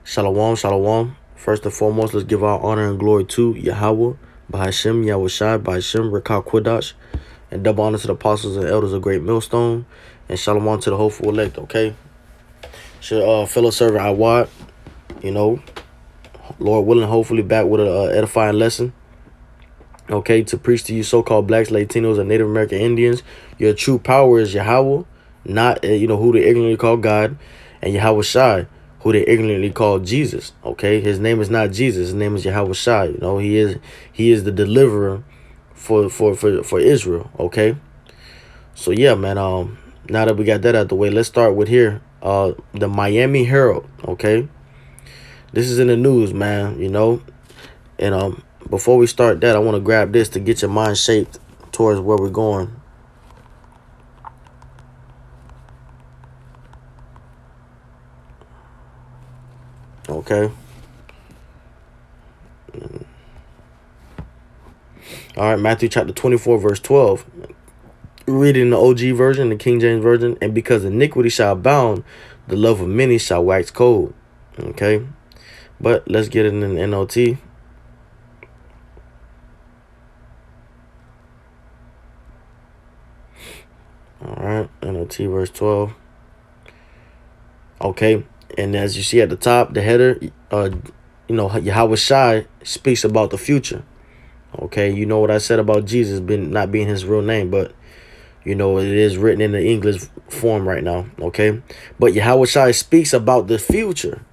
Shalom, shalom. First and foremost, let's give our honor and glory to Yahawah, Bahashem, Yahawashi, Bahashem, Rekah Kodash, and double honor to the apostles and elders of Great Millstone, and shalom to the hopeful elect, okay? Your fellow servant Awad, Lord willing, hopefully back with an edifying lesson, okay, to preach to you so-called blacks, Latinos, and Native American Indians. Your true power is Yahawah, not, who they ignorantly call God, and Yahawashi, who they ignorantly call Jesus. Okay, his name is not Jesus. His name is Yahawashi. He is the deliverer for Israel. Okay, so yeah, man. Now that we got that out the way, let's start with here. The Miami Herald. Okay, this is in the news, man. And before we start that, I want to grab this to get your mind shaped towards where we're going. Okay. All right, Matthew chapter 24, verse 12. Read it in the OG version, the King James version. And because iniquity shall abound, the love of many shall wax cold. Okay. But let's get it in the NLT. All right, NLT verse 12. Okay. And as you see at the top, the header, Yahawashi speaks about the future. Okay, you know what I said about Jesus not being his real name, but it is written in the English form right now. Okay, but Yahawashi speaks about the future.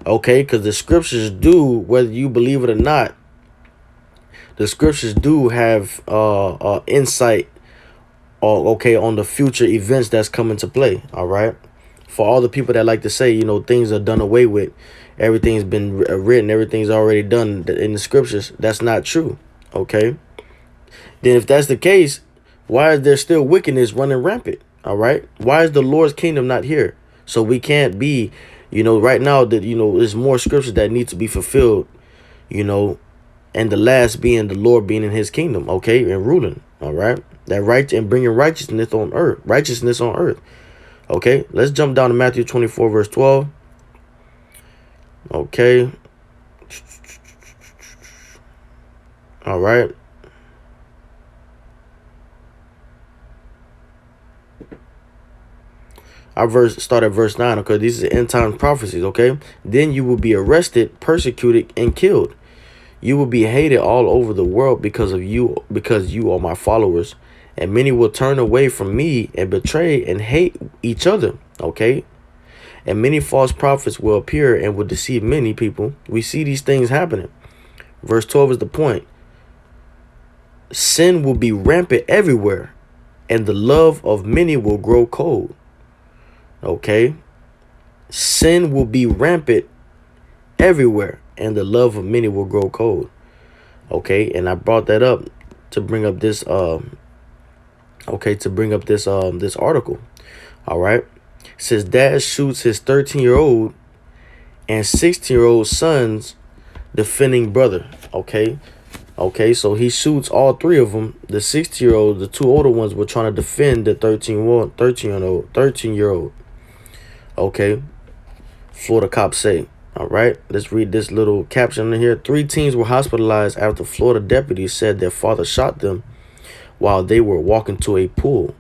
Okay, because the scriptures do, whether you believe it or not, the scriptures do have insight, on the future events that's coming to play. All right. For all the people that like to say, things are done away with, everything's been written, everything's already done in the scriptures, that's not true, okay? Then if that's the case, why is there still wickedness running rampant, all right? Why is the Lord's kingdom not here? So we can't be, right now that, there's more scriptures that need to be fulfilled, and the last being the Lord being in his kingdom, okay, and ruling, all right? That right and bringing righteousness on earth. Okay, let's jump down to Matthew 24, verse 12. Okay. All right. Our start at verse 9, okay? These are end time prophecies, okay? Then you will be arrested, persecuted, and killed. You will be hated all over the world because you are my followers. And many will turn away from me and betray and hate each other. Okay. And many false prophets will appear and will deceive many people. We see these things happening. Verse 12 is the point. Sin will be rampant everywhere, and the love of many will grow cold. Okay. Sin will be rampant everywhere, and the love of many will grow cold. Okay. And I brought that up to bring up this this article. All right. It says dad shoots his 13-year-old and 16-year-old sons defending brother. Okay. So he shoots all three of them. The 60-year-old, the two older ones were trying to defend the 13-year-old. Okay. Florida cops say. All right. Let's read this little caption in here. 3 teens were hospitalized after Florida deputies said their father shot them while they were walking to a pool.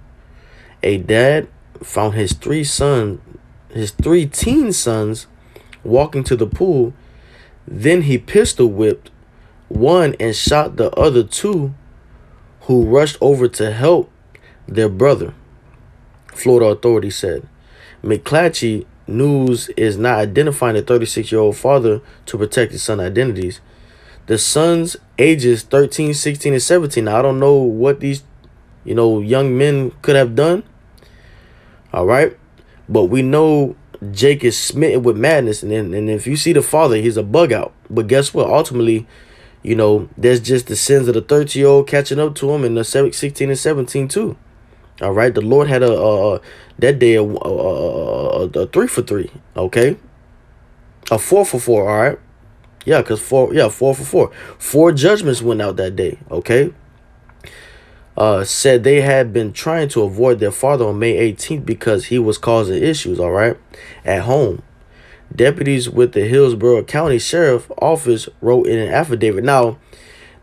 A dad found his 3 teen sons walking to the pool. Then he pistol whipped one and shot the other 2 who rushed over to help their brother, Florida authorities said. McClatchy News is not identifying the 36-year-old father to protect his son's identities. The sons ages 13, 16, and 17. Now, I don't know what these, young men could have done. All right. But we know Jake is smitten with madness. And if you see the father, he's a bug out. But guess what? Ultimately, there's just the sins of the 30-year-old catching up to him, and the 16 and 17 too. All right. The Lord had that day a 3 for 3. Okay. A 4 for 4. All right. Yeah, because 4 for 4. 4 judgments went out that day, okay? Said they had been trying to avoid their father on May 18th because he was causing issues, all right, at home. Deputies with the Hillsborough County Sheriff Office wrote in an affidavit. Now,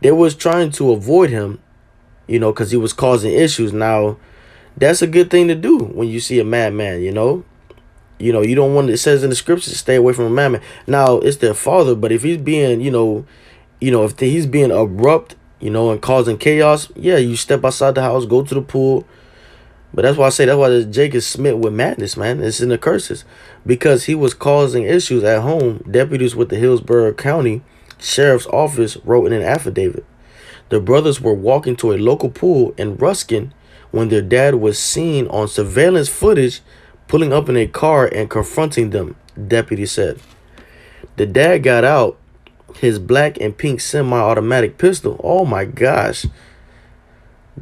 they was trying to avoid him, because he was causing issues. Now, that's a good thing to do when you see a madman, you don't want, it says in the scriptures, stay away from a madman. Now, it's their father, but if he's being, if he's being abrupt, and causing chaos, yeah, you step outside the house, go to the pool. But that's why Jake is smitten with madness, man. It's in the curses. Because he was causing issues at home, deputies with the Hillsborough County Sheriff's Office wrote in an affidavit. The brothers were walking to a local pool in Ruskin when their dad was seen on surveillance footage pulling up in a car and confronting them, deputy said. The dad got out his black and pink semi-automatic pistol. Oh my gosh.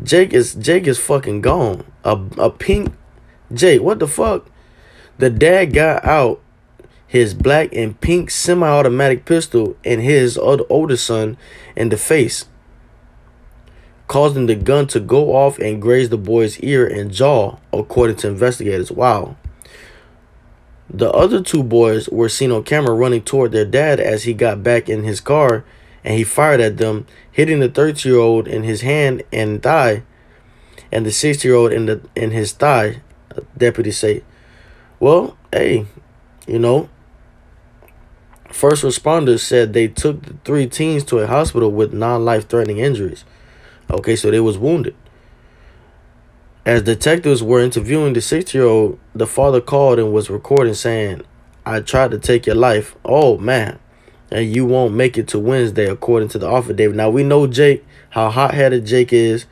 Jake is fucking gone. A pink Jake, what the fuck? The dad got out his black and pink semi-automatic pistol and hit his older son in the face, causing the gun to go off and graze the boy's ear and jaw, according to investigators. Wow. The other two boys were seen on camera running toward their dad as he got back in his car, and he fired at them, hitting the 13-year-old in his hand and thigh, and the 6-year-old in his thigh, deputies say. Well, hey, first responders said they took the 3 teens to a hospital with non-life-threatening injuries. Okay, so they was wounded. As detectives were interviewing the 6-year-old, the father called and was recording saying, "I tried to take your life. Oh, man. And you won't make it to Wednesday," according to the affidavit. Now, we know Jake, how hot-headed Jake is.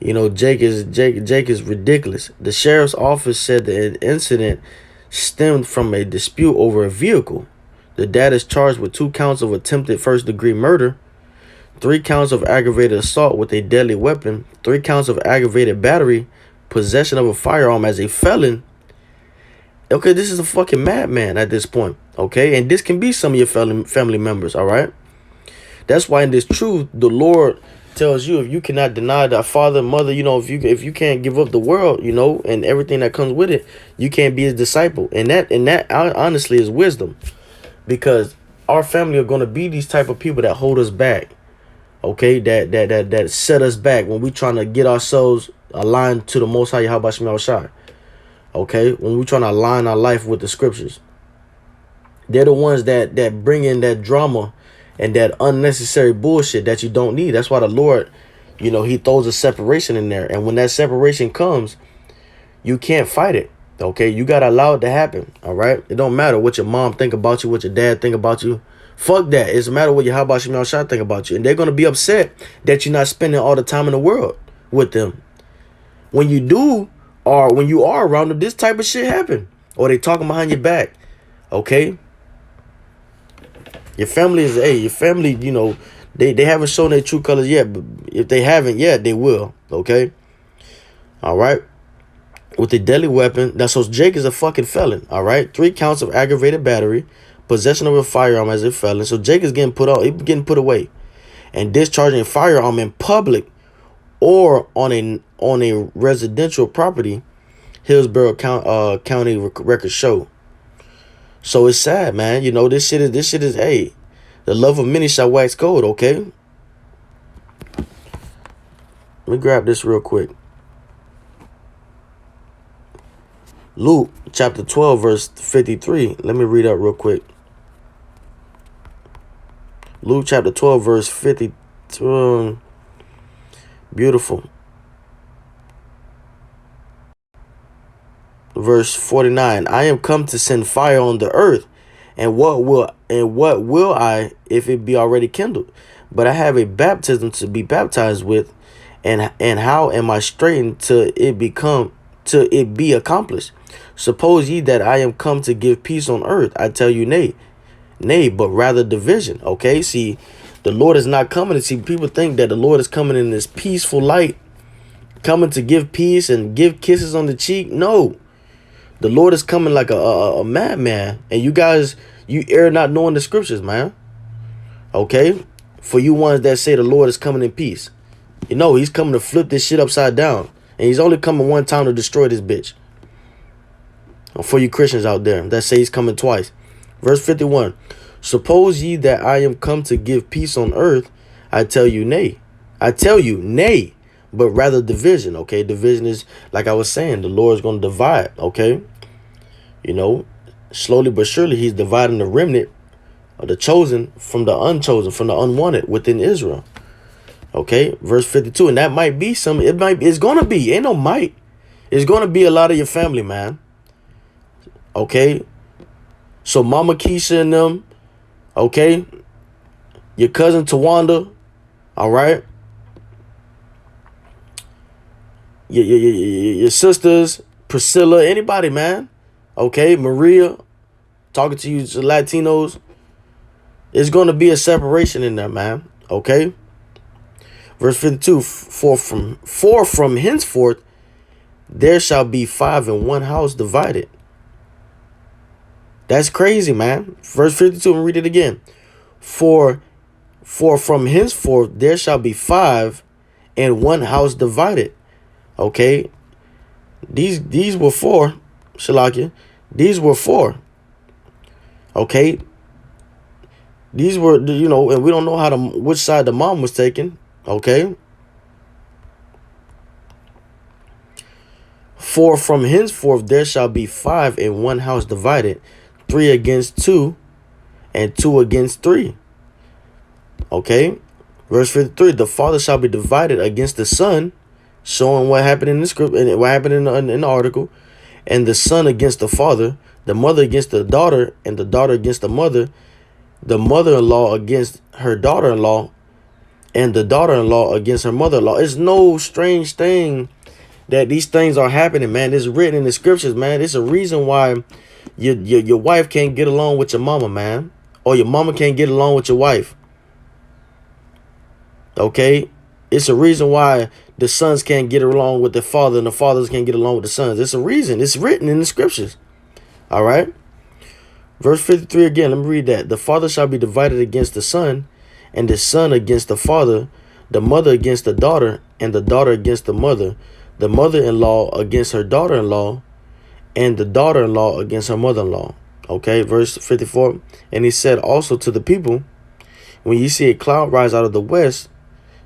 Jake is ridiculous. The sheriff's office said the incident stemmed from a dispute over a vehicle. The dad is charged with 2 counts of attempted first-degree murder, 3 counts of aggravated assault with a deadly weapon, 3 counts of aggravated battery, possession of a firearm as a felon. Okay, this is a fucking madman at this point. Okay, and this can be some of your family members. All right, that's why in this truth, the Lord tells you, if you cannot deny thy father and mother, if you can't give up the world, and everything that comes with it, you can't be his disciple. And that honestly is wisdom, because our family are going to be these type of people that hold us back. Okay, that set us back when we trying to get ourselves aligned to the Most High Yahawashi. Okay, when we trying to align our life with the scriptures, they're the ones that bring in that drama and that unnecessary bullshit that you don't need. That's why the Lord, he throws a separation in there, and when that separation comes, you can't fight it. Okay, you gotta allow it to happen. All right, it don't matter what your mom think about you, what your dad think about you. Fuck that. It's a matter what Yahawashi think about you. And they're going to be upset that you're not spending all the time in the world with them. When you do, or when you are around them, this type of shit happen. Or they talking behind your back. Okay? Your family, they haven't shown their true colors yet. But if they haven't yet, they will. Okay? All right? With a deadly weapon. So Jake is a fucking felon. All right? 3 counts of aggravated battery. Possession of a firearm as a felon. So Jake is getting put away, and discharging a firearm in public or on a residential property, Hillsborough County records show. So it's sad, man. This shit is the love of many shall wax cold. Okay, let me grab this real quick. Luke chapter 12 verse 53. Let me read that real quick. Luke chapter 12 verse 52. Beautiful. Verse 49. I am come to send fire on the earth, and what will I if it be already kindled? But I have a baptism to be baptized with, and how am I straitened till it be accomplished? Suppose ye that I am come to give peace on earth? I tell you, nay, but rather division. Okay, see, the Lord is not coming to see. People think that the Lord is coming in this peaceful light, coming to give peace and give kisses on the cheek. No, the Lord is coming like a madman. And you guys, you err not knowing the scriptures, man. Okay, for you ones that say the Lord is coming in peace, he's coming to flip this shit upside down, and he's only coming one time to destroy this bitch. For you Christians out there that say he's coming twice. Verse 51. Suppose ye that I am come to give peace on earth? I tell you, nay. I tell you, nay, but rather division. Okay, division is, like I was saying, the Lord is going to divide. Okay, you know, slowly but surely he's dividing the remnant of the chosen from the unchosen, from the unwanted within Israel. Okay, verse 52. And that might be some, it's going to be, ain't no might. It's going to be a lot of your family, man. Okay, so Mama Keisha and them, okay, your cousin Tawanda, all right, your sisters, Priscilla, anybody, man, okay, Maria, talking to you, Latinos, it's going to be a separation in there, man, okay. Verse 52, for from henceforth there shall be 5 in one house divided. That's crazy, man. Verse 52, and read it again. For from henceforth there shall be 5 in one house divided. Okay. These were 4. Shalakia. These were 4. Okay. These were, you know, and we don't know which side the mom was taking. Okay. For from henceforth there shall be 5 in one house divided, 3 against 2, and 2 against 3. Okay. Verse 53, the father shall be divided against the son, showing what happened in the script and what happened in the article, and the son against the father, the mother against the daughter, and the daughter against the mother-in-law against her daughter-in-law, and the daughter-in-law against her mother-in-law. It's no strange thing that these things are happening, man. It's written in the scriptures, man. It's a reason why your wife can't get along with your mama, man. Or your mama can't get along with your wife. Okay? It's a reason why the sons can't get along with the father and the fathers can't get along with the sons. It's a reason. It's written in the scriptures. All right? Verse 53 again. Let me read that. The father shall be divided against the son, and the son against the father, the mother against the daughter, and the daughter against the mother-in-law against her daughter-in-law, and the daughter-in-law against her mother-in-law. Okay, verse 54. And he said also to the people, when ye see a cloud rise out of the west,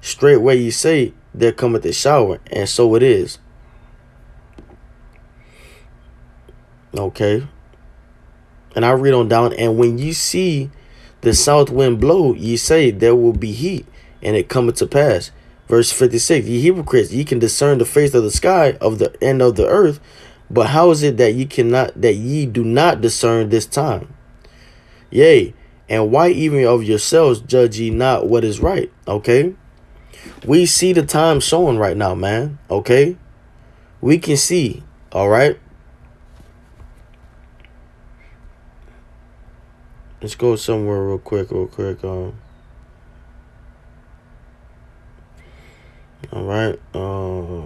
straightway ye say, there cometh a shower, and so it is. Okay. And I read on down, and when ye see the south wind blow, ye say, there will be heat, and it cometh to pass. Verse 56, ye hypocrites, ye can discern the face of the sky of the end of the earth, but how is it that ye do not discern this time? Yea, and why even of yourselves judge ye not what is right? Okay. We see the time showing right now, man. Okay. We can see. All right. Let's go somewhere real quick. All right.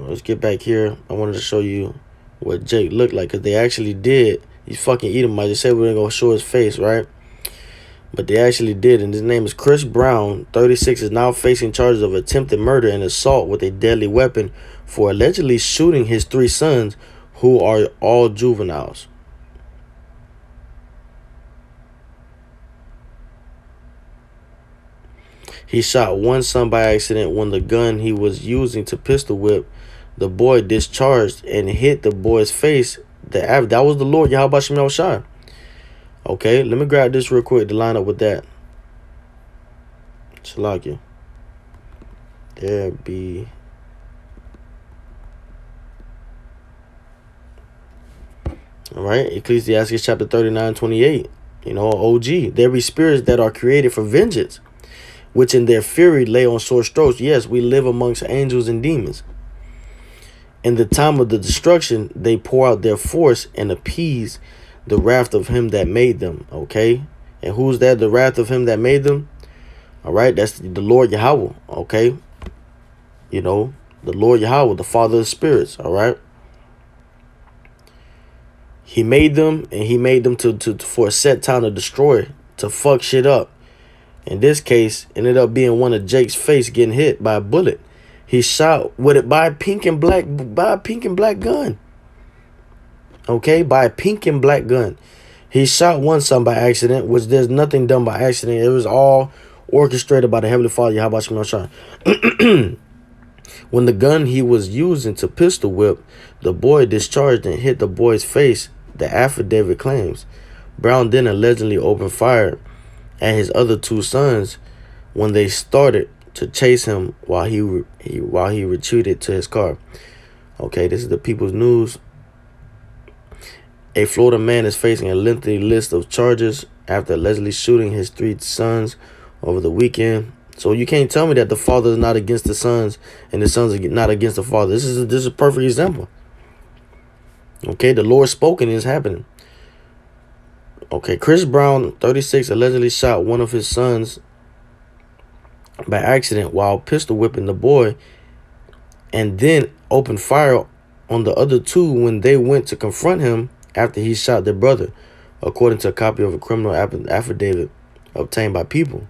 Let's get back here. I wanted to show you what Jake looked like, because they actually did. These fucking Edomites, they said we we're going to show his face, right? But they actually did. And his name is Chris Brown, 36, is now facing charges of attempted murder and assault with a deadly weapon for allegedly shooting his 3 sons, who are all juveniles. He shot one son by accident when the gun he was using to pistol whip the boy discharged and hit the boy's face. That was the Lord, Yahawashi. Okay, let me grab this real quick to line up with that. Shalakia. There be. All right, Ecclesiastes chapter 39:28. You know, OG. There be spirits that are created for vengeance, which in their fury lay on sore strokes. Yes, we live amongst angels and demons. In the time of the destruction, they pour out their force and appease the wrath of him that made them. Okay. And who's that? The wrath of him that made them. All right. That's the Lord Yahawah. Okay. You know, the Lord Yahawah, the Father of spirits. All right. He made them, and he made them to for a set time to destroy, to fuck shit up. In this case, ended up being one of Jake's face getting hit by a bullet. He shot with it by a pink and black gun. Okay, by a pink and black gun. He shot one son by accident, which there's nothing done by accident. It was all orchestrated by the Heavenly Father, Yahawashi. When the gun he was using to pistol whip the boy discharged and hit the boy's face, the affidavit claims. Brown then allegedly opened fire at his other two sons when they started to chase him while he retreated to his car. Okay, this is the People's News. A Florida man is facing a lengthy list of charges after allegedly shooting his three sons over the weekend. So you can't tell me that the father is not against the sons and the sons are not against the father. This is a perfect example. Okay, the Lord spoken is happening. Okay, Chris Brown, 36, allegedly shot one of his sons by accident while pistol whipping the boy, and then opened fire on the other two when they went to confront him after he shot their brother, according to a copy of a criminal affidavit obtained by People.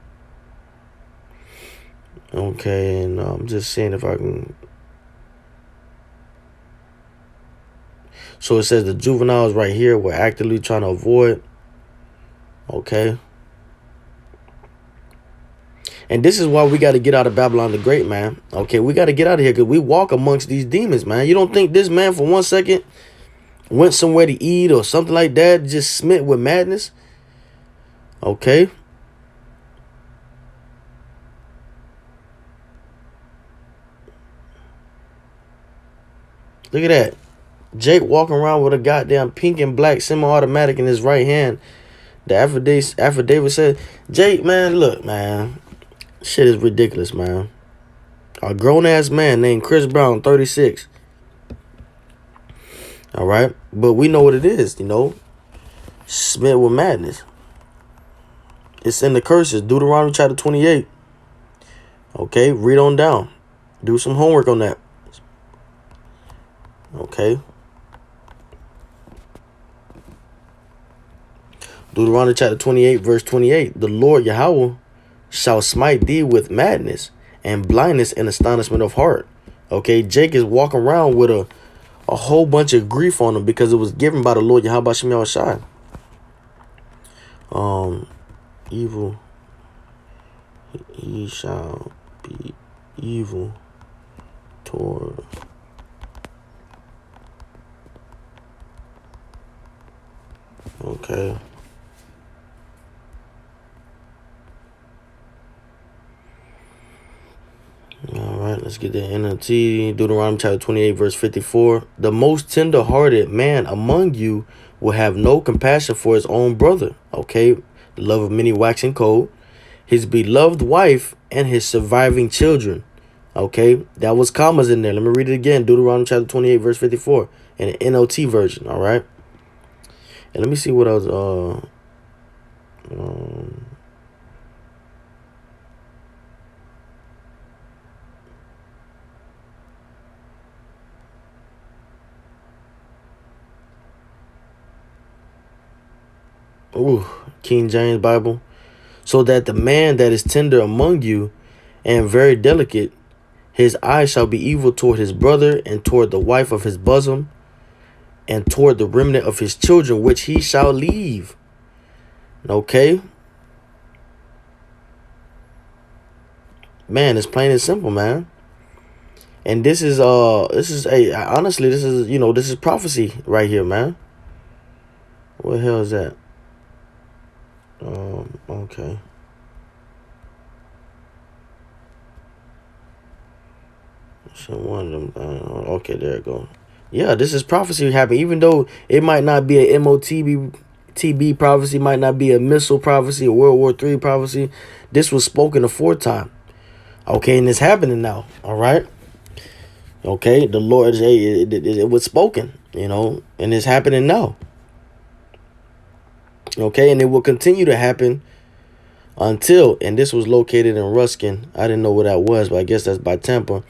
Okay, and I'm just seeing if I can. So it says the juveniles right here were actively trying to avoid. Okay. And this is why we got to get out of Babylon the Great, man. Okay, we got to get out of here because we walk amongst these demons, man. You don't think this man for 1 second went somewhere to eat or something like that, just smit with madness? Okay. Look at that. Jake walking around with a goddamn pink and black semi-automatic in his right hand. The affidavit said, Jake, man, look, man. Shit is ridiculous, man. A grown-ass man named Chris Brown, 36. All right? But we know what it is, you know. Smit with madness. It's in the curses. Deuteronomy chapter 28. Okay? Read on down. Do some homework on that. Okay? Deuteronomy chapter 28, verse 28. The Lord Yahawah shall smite thee with madness and blindness and astonishment of heart. Okay, Jake is walking around with a whole bunch of grief on him because it was given by the Lord Yahawashi. Evil, he shall be evil toward. Okay. All right, let's get the NLT. Deuteronomy chapter 28, verse 54. The most tender-hearted man among you will have no compassion for his own brother. Okay, the love of many waxing cold. His beloved wife and his surviving children. Okay, that was commas in there. Let me read it again. Deuteronomy chapter 28, verse 54 in the NLT version. All right. And let me see what else. King James Bible. So that the man that is tender among you and very delicate, his eye shall be evil toward his brother and toward the wife of his bosom and toward the remnant of his children, which he shall leave. Okay. Man, it's plain and simple, man. And this is honestly, this is, you know, this is prophecy right here, man. What the hell is that? Okay. So one of them, okay, there it go. Yeah, this is prophecy happening, even though it might not be a MOTB prophecy, might not be a missile prophecy, a World War III prophecy. This was spoken aforetime. Okay, and it's happening now. All right. Okay, the Lord, it was spoken, you know, and it's happening now. Okay, and it will continue to happen until, and this was located in Ruskin. I didn't know where that was, but I guess that's by Tampa.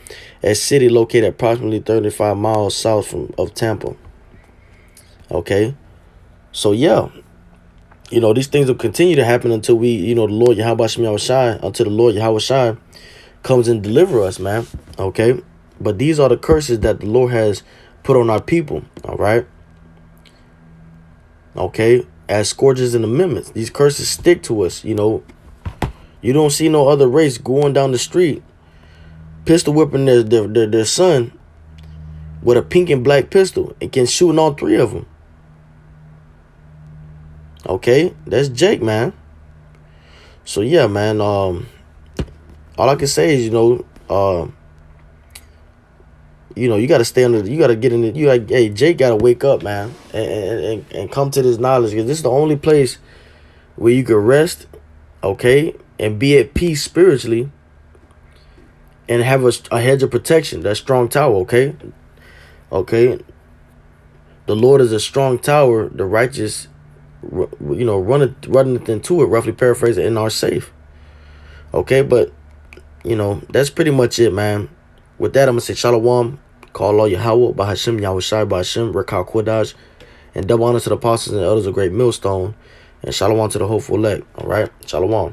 A city located approximately 35 miles south of Tampa. Okay, so yeah, you know, these things will continue to happen until we, you know, the Lord Yahawashi, until the Lord Yahawashi comes and deliver us, man. Okay, but these are the curses that the Lord has put on our people. All right. Okay, as scourges and amendments. These curses stick to us. You know, you don't see no other race going down the street pistol whipping their son with a pink and black pistol and can shoot in all three of them. Okay, that's Jake, man. So yeah, man. All I can say is, you know, you got to stay under. You got to get in it. Hey, Jake got to wake up, man, and come to this knowledge, because this is the only place where you can rest, okay, and be at peace spiritually, and have a hedge of protection. That strong tower, okay, okay. The Lord is a strong tower. The righteous, you know, runneth into it. Roughly paraphrase it, and are safe. Okay, but you know, that's pretty much it, man. With that, I'm gonna say Shalom. Call all Yahawah, Bahashim, Yahawashi, Bahashim, Rekal Kodash, and double honor to the apostles and the elders of Great Millstone, and Shalom to the hopeful elect. All right, Shalom.